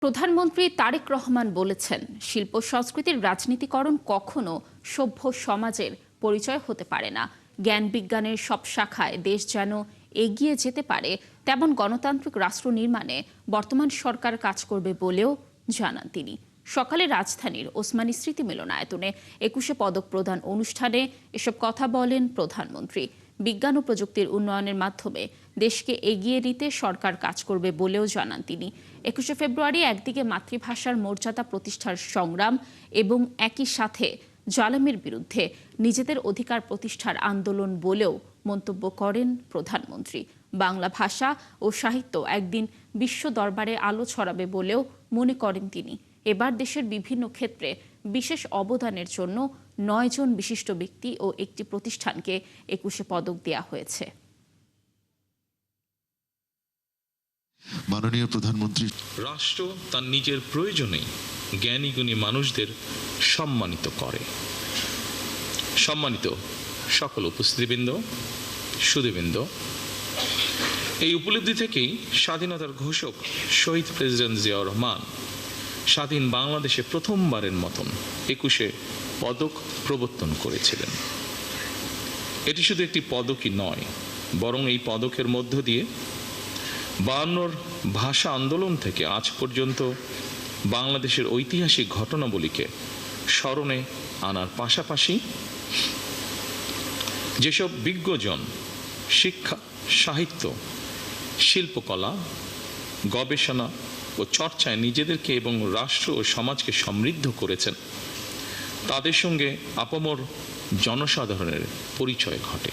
প্রধানমন্ত্রী তারেক রহমান বলেছেন, শিল্প সংস্কৃতির রাজনীতিকরণ কখনো সভ্য সমাজের পরিচয় হতে পারে না। জ্ঞান বিজ্ঞানের সব শাখায় দেশ যেন এগিয়ে যেতে পারে, তেমন গণতান্ত্রিক রাষ্ট্র নির্মাণে বর্তমান সরকার কাজ করবে বলেও জানান তিনি। সকালে রাজধানীর ওসমানী স্মৃতি মিলনায়তনে ২১শে পদক প্রদান অনুষ্ঠানে এসব কথা বলেন প্রধানমন্ত্রী। বিজ্ঞান ও প্রযুক্তির উন্নয়নের মাধ্যমে দেশকে এগিয়ে নিতে সরকার কাজ করবে বলেও জানান তিনি। ২১শে ফেব্রুয়ারি একদিকে মাতৃভাষার মর্যাদা প্রতিষ্ঠার সংগ্রাম এবং একই সাথে জালেমের বিরুদ্ধে নিজেদের অধিকার প্রতিষ্ঠার আন্দোলন বলেও মন্তব্য করেন প্রধানমন্ত্রী। বাংলা ভাষা ও সাহিত্য একদিন বিশ্ব দরবারে আলো ছড়াবে বলেও মনে করেন তিনি। এবার দেশের বিভিন্ন ক্ষেত্রে বিশেষ অবদানের জন্য ৯ জন বিশিষ্ট ব্যক্তি ও একটি প্রতিষ্ঠানকে ২১শে পদক দেওয়া হয়েছে। মাননীয় প্রধানমন্ত্রী, রাষ্ট্র তার নিজের প্রয়োজনেই জ্ঞানী গুণী মানুষদের সম্মানিত করে। সম্মানিত সকল উপস্থিতিবৃন্দ, সুধীবৃন্দ, এই উপলব্ধি থেকেই স্বাধীনতার ঘোষক শহীদ প্রেসিডেন্ট জিয়াউর রহমান স্বাধীন বাংলাদেশে প্রথমবারের মতন ২১শে পদক প্রবর্তন করেছিলেন। এটি শুধু একটি পদকই নয়, বরং এই পদকের মধ্য দিয়ে ৫২ ভাষা আন্দোলন থেকে আজ পর্যন্ত বাংলাদেশের ঐতিহাসিক ঘটনাবলীকে স্মরণে আনার পাশাপাশি যেসব বিজ্ঞজন শিক্ষা, সাহিত্য, শিল্পকলা, গবেষণা ও চর্চায় নিজেদেরকে এবং রাষ্ট্র ও সমাজকে সমৃদ্ধ করেছেন, তাদের সঙ্গে আপামর জনসাধারণের পরিচয় ঘটে।